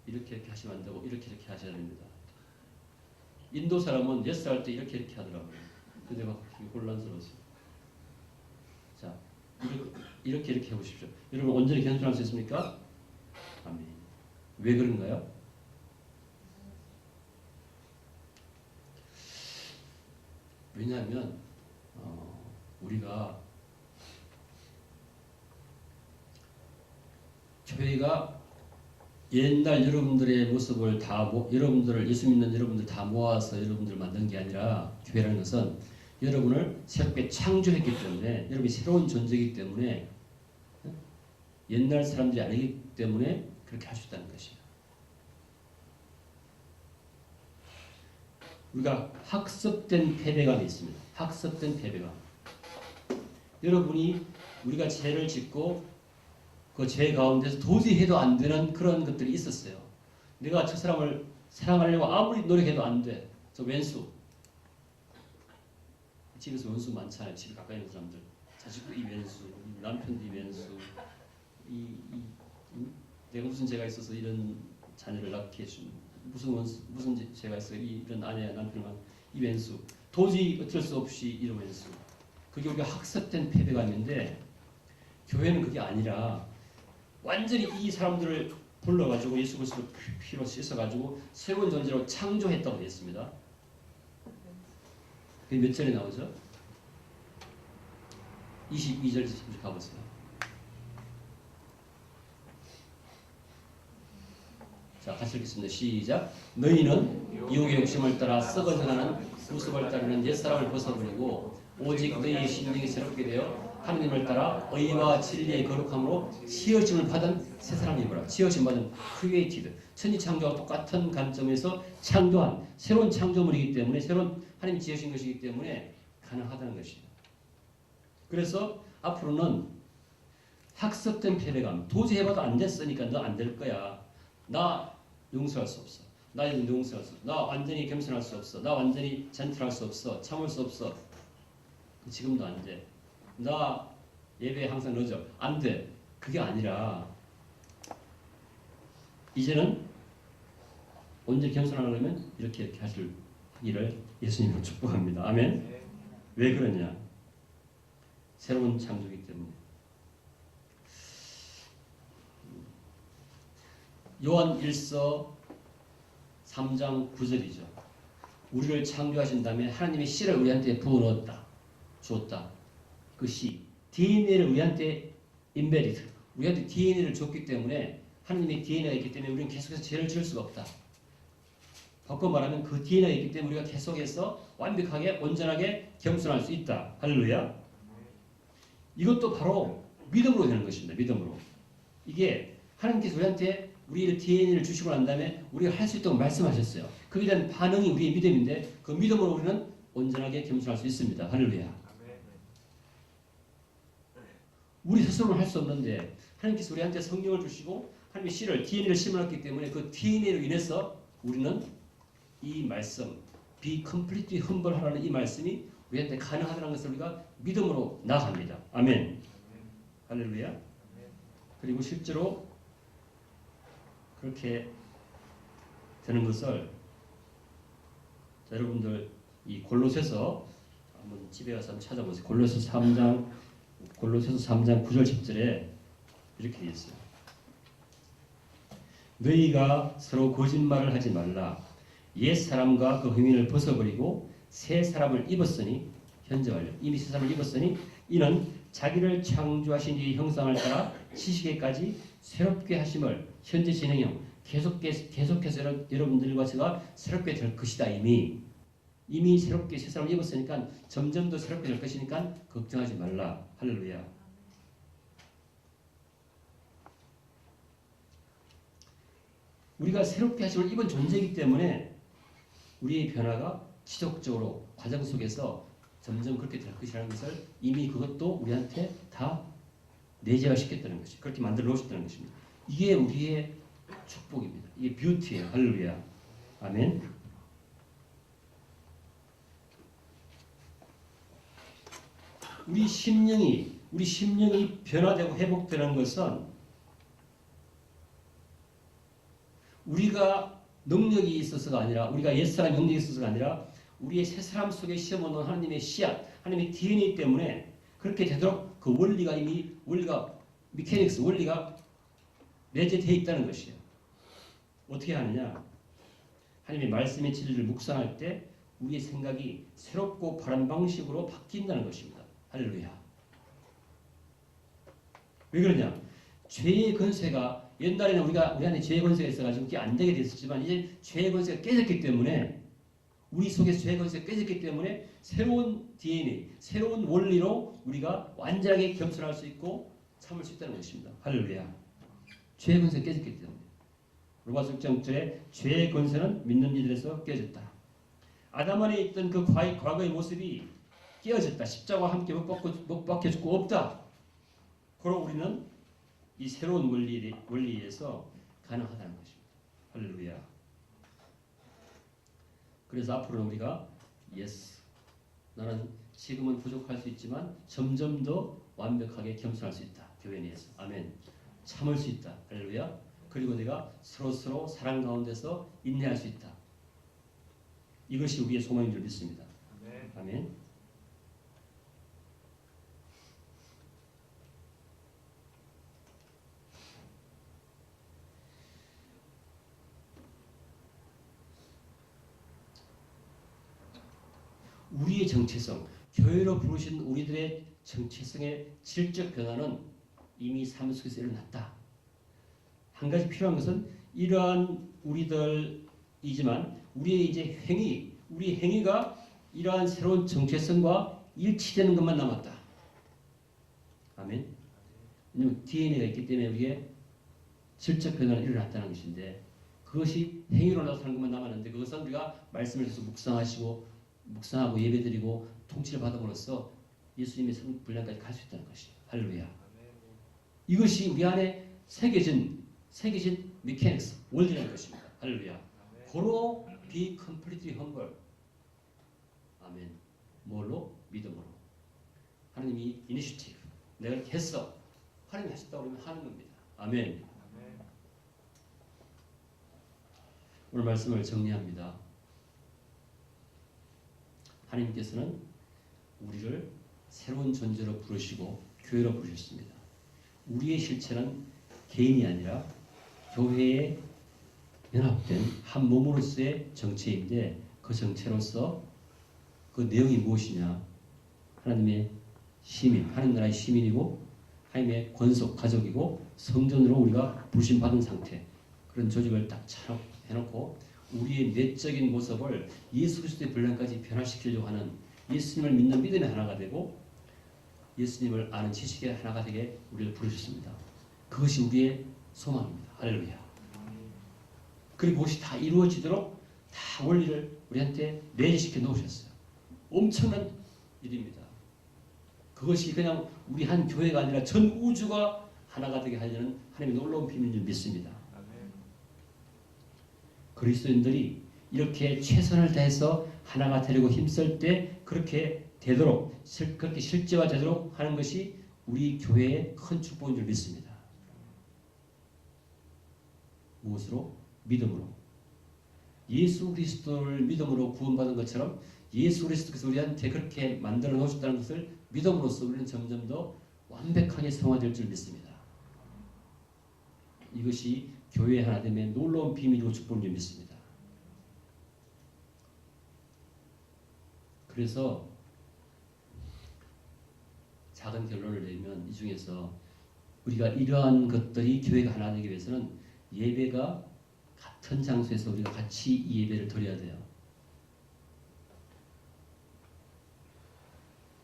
이렇게 하시면 안 되고 이렇게 하셔야 됩니다. 인도 사람은 예스 할 때 이렇게 하더라고요. 근데 막 혼란스러웠어요. 자, 이렇게 해보십시오. 여러분 온전히 겸손할 수 있습니까? 아멘. 왜 그런가요? 왜냐하면 우리가 교회가 옛날 여러분들의 모습을 여러분들을 예수 믿는 여러분들 다 모아서 여러분들을 만든 게 아니라 교회라는 것은 여러분을 새롭게 창조했기 때문에 여러분이 새로운 존재이기 때문에 옛날 사람들이 아니기 때문에 그렇게 할 수 있다는 것이에요. 우리가 학습된 패배감이 있습니다. 학습된 패배감. 여러분이 우리가 죄를 짓고 그 죄 가운데서 도저히 해도 안 되는 그런 것들이 있었어요. 내가 저 사람을 사랑하려고 아무리 노력해도 안 돼. 저 왼수. 집에서 원수 많잖아요. 집 가까이 있는 사람들. 자식도 이 왼수, 남편도 이 왼수. 내가 무슨 죄가 있어서 이런 자녀를 낳게 해준 무슨 죄가 있어 이런 아내 남편만 이 왼수. 도저히 어쩔 수 없이 이런 왼수. 그게 우리가 학습된 패배감인데 교회는 그게 아니라 완전히 이 사람들을 불러가지고 예수 그리스도 피로 씻어가지고 새로운 존재로 창조했다고 했습니다. 그게 몇 절에 나오죠? 22절 가보세요. 자, 같이 읽겠습니다. 시작. 너희는 유혹의 욕심을 따라 썩어져가는 구습을 따르는 옛사람을 벗어버리고 오직 너희의 심령이 새롭게 되어 하느님을 따라 의와 진리의 거룩함으로 치어짐을 받은 새 사람이구나. 치어짐 받은 created, 천지창조와 똑같은 관점에서 창조한 새로운 창조물이기 때문에 새로운 하나님이 지으신 것이기 때문에 가능하다는 것이에요. 그래서 앞으로는 학습된 패배감, 도저히 해봐도 안 됐으니까 너 안 될 거야. 나 용서할 수 없어. 나 용서할 수 없어. 나 완전히 겸손할 수 없어. 나 완전히 젠틀할 수 없어. 참을 수 없어. 지금도 안 돼. 나 예배에 항상 늦어. 안 돼. 그게 아니라 이제는 온전히 겸손하려면 이렇게 하기를 예수님으로 축복합니다. 아멘. 왜 그러냐? 새로운 창조이기 때문에. 요한 1서 3장 9절이죠. 우리를 창조하신 다음에 하나님의 씨를 우리한테 부어넣었다. 주었다. 그 씨, DNA를 우리한테 embedded, 우리한테 DNA를 줬기 때문에 하나님의 DNA가 있기 때문에 우리는 계속해서 죄를 지을 수가 없다. 바꿔 말하면 그 DNA가 있기 때문에 우리가 계속해서 완벽하게 온전하게 겸손할 수 있다. 할렐루야. 이것도 바로 믿음으로 되는 것입니다. 믿음으로. 이게 하나님께서 우리한테 우리의 DNA를 주시고 난 다음에 우리가 할 수 있다고 말씀하셨어요. 그에 대한 반응이 우리의 믿음인데 그 믿음으로 우리는 온전하게 겸손할 수 있습니다. 할렐루야. 우리 스스로는 할 수 없는데 하나님께서 우리한테 성령을 주시고 하나님의 씨를 DNA를 심어놨기 때문에 그 DNA로 인해서 우리는 이 말씀 Be completely humble 하라는 이 말씀이 우리한테 가능하다는 것을 우리가 믿음으로 나아갑니다. 아멘. 할렐루야. 그리고 실제로 그렇게 되는 것을 자, 여러분들 이 골로새서 한번 집에 가서 한번 찾아보세요. 골로새서 3장 9절 10절에 이렇게 되어 있어요. 너희가 서로 거짓말을 하지 말라. 옛 사람과 그 흠인을 벗어버리고 새 사람을 입었으니 현재 완료. 이미 새 사람을 입었으니 이는 자기를 창조하신 이의 형상을 따라 시시게까지 새롭게 하심을 현재 진행형 계속해서 여러분들과 제가 새롭게 될 것이다. 이미 새롭게 새 사람을 입었으니까 점점 더 새롭게 될 것이니까 걱정하지 말라. 할렐루야. 우리가 새롭게 하심을 입은 존재이기 때문에 우리의 변화가 지속적으로 과정 속에서 점점 그렇게 될 것이라는 것을 이미 그것도 우리한테 다 내재화시켰다는 것이 그렇게 만들어 놓으셨다는 것입니다. 이게 우리의 축복입니다. 이게 뷰티예요. 할렐루야. 아멘. 우리 심령이 변화되고 회복되는 것은 우리가 능력이 있어서가 아니라 우리가 옛사람 능력이 있어서가 아니라 우리의 새 사람 속에 심어놓은 하나님의 씨앗, 하나님의 DNA 때문에 그렇게 되도록 그 원리가 미케닉스 원리가 내재되어 있다는 것이에요. 어떻게 하느냐? 하나님의 말씀의 진리를 묵상할 때 우리의 생각이 새롭고 바른 방식으로 바뀐다는 것입니다. 할렐루야. 왜 그러냐? 죄의 권세가 옛날에는 우리 안에 죄의 권세가 있어가지고 그게 안 되게 됐었지만 이제 죄의 권세가 깨졌기 때문에 우리 속에 죄의 권세가 깨졌기 때문에 새로운 DNA, 새로운 원리로 우리가 완전하게 겸손할 수 있고 참을 수 있다는 것입니다. 할렐루야. 죄의 권세가 깨졌기 때문에 로마서 6장 6절에 죄의 권세는 믿는 이들에서 깨졌다. 아담 안에 있던 그 과거의 모습이 깨어졌다. 십자가와 함께 못 박혀 죽고 없다. 그럼 우리는 이 새로운 원리에서 가능하다는 것입니다. 할렐루야. 그래서 앞으로는 우리가 예스, 나는 지금은 부족할 수 있지만 점점 더 완벽하게 겸손할 수 있다. 교회 내에서. 아멘. 참을 수 있다. 할렐루야. 그리고 내가 서로 사랑 가운데서 인내할 수 있다. 이것이 우리의 소망인 줄 믿습니다. 아멘. 우리의 정체성, 교회로 부르신 우리들의 정체성의 질적 변화는 이미 삶 속에서 일어났다. 한 가지 필요한 것은 이러한 우리들이지만 우리의 이제 우리 행위가 이러한 새로운 정체성과 일치되는 것만 남았다. 아멘. 왜냐하면 DNA가 있기 때문에 우리의 질적 변화가 일어났다는 것인데 그것이 행위로 나타나는 것만 남았는데 그것은 우리가 말씀을 계속 묵상하고 예배드리고 통치를 받음으로써 예수님의 분량까지 갈 수 있다는 것이에요. 할렐루야. 이것이 우리 안에 새겨진 메케닉스, 원리라는 것입니다. 할렐루야. 고로 be completely humble. 아멘. 뭘로? 믿음으로. 하나님이 이니시티브. 내가 이렇게 했어. 하나님이 하셨다고 그러면 하는 겁니다. 아멘. 오늘 말씀을 정리합니다. 하나님께서는 우리를 새로운 존재로 부르시고 교회로 부르셨습니다. 우리의 실체는 개인이 아니라 교회에 연합된 한 몸으로서의 정체인데 그 정체로서 그 내용이 무엇이냐? 하나님의 시민, 하나님 나라의 시민이고 하나님의 권속 가족이고 성전으로 우리가 부르심 받은 상태 그런 조직을 딱 해놓고 우리의 내적인 모습을 예수 그리스도의 분량까지 변화시키려고 하는 예수님을 믿는 믿음의 하나가 되고 예수님을 아는 지식의 하나가 되게 우리를 부르셨습니다. 그것이 우리의 소망입니다. 할렐루야. 그리고 그것이 다 이루어지도록 다 원리를 우리한테 내재시켜 놓으셨어요. 엄청난 일입니다. 그것이 그냥 우리 한 교회가 아니라 전 우주가 하나가 되게 하려는 하나님의 놀라운 비밀인 줄 믿습니다. 그리스도인들이 이렇게 최선을 다해서 하나가 되려고 힘쓸 때 그렇게 되도록 그렇게 실제화되도록 하는 것이 우리 교회의 큰 축복인 줄 믿습니다. 무엇으로? 믿음으로. 예수 그리스도를 믿음으로 구원받은 것처럼 예수 그리스도께서 우리한테 그렇게 만들어 놓으셨다는 것을 믿음으로써 우리는 점점 더 완벽하게 성화될 줄 믿습니다. 이것이 교회 하나됨의 놀라운 비밀이고 축복인 줄 믿습니다. 그래서 작은 결론을 내면 이 중에서 우리가 이러한 것들이 교회가 하나 되기 위해서는 예배가 같은 장소에서 우리가 같이 이 예배를 드려야 돼요.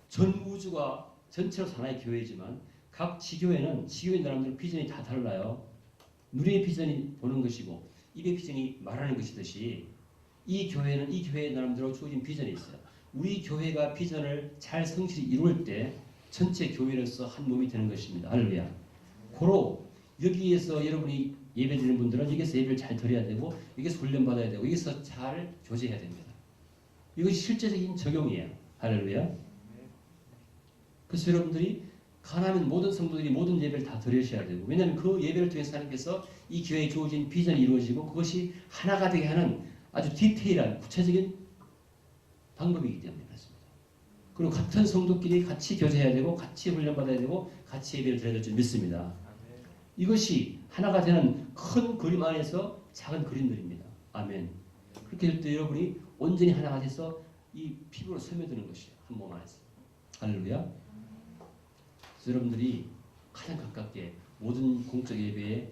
전 우주가 전체로 하나의 교회지만 각 지교회는 지교회 사람들 비전이 다 달라요. 눈의 비전이 보는 것이고 입의 비전이 말하는 것이듯이 이 교회는 이 교회의 사람들로 주어진 비전이 있어요. 우리 교회가 비전을 잘 성실히 이룰 때 전체 교회로서 한 몸이 되는 것입니다. 할렐루야. 고로 여기에서 여러분이 예배드리는 분들은 여기서 예배를 잘 드려야 되고 여기서 훈련받아야 되고 여기서 잘 교제해야 됩니다. 이것이 실제적인 적용이에요. 할렐루야. 그래서 여러분들이 가난한 모든 성도들이 모든 예배를 다 드리셔야 되고 왜냐하면 그 예배를 통해서 하나님께서 이 교회에 주어진 비전이 이루어지고 그것이 하나가 되게 하는 아주 디테일한 구체적인 방법이기 때문에 그렇습니다. 그리고 같은 성도끼리 같이 교제해야 되고 같이 훈련받아야 되고 같이 예배를 드려야 될 줄 믿습니다. 이것이 하나가 되는 큰 그림 안에서 작은 그림들입니다. 아멘. 그렇게 될 때 여러분이 온전히 하나가 돼서 이 피부로 스며드는 것이에요. 한 몸 안에서. 할렐루야. 그래서 여러분들이 가장 가깝게 모든 공적 예배에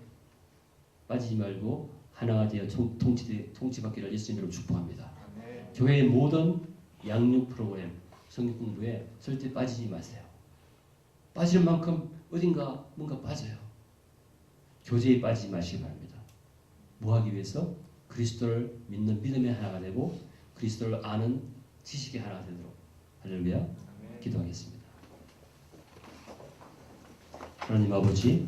빠지지 말고 하나가 되어 통치받기를 예수님으로 축복합니다. 교회의 모든 양육 프로그램, 성경 공부에 절대 빠지지 마세요. 빠지는 만큼 어딘가 뭔가 빠져요. 교제에 빠지지 마시기 바랍니다. 뭐 하기 위해서? 그리스도를 믿는 믿음의 하나가 되고 그리스도를 아는 지식의 하나가 되도록. 할렐루야. 기도하겠습니다. 하나님 아버지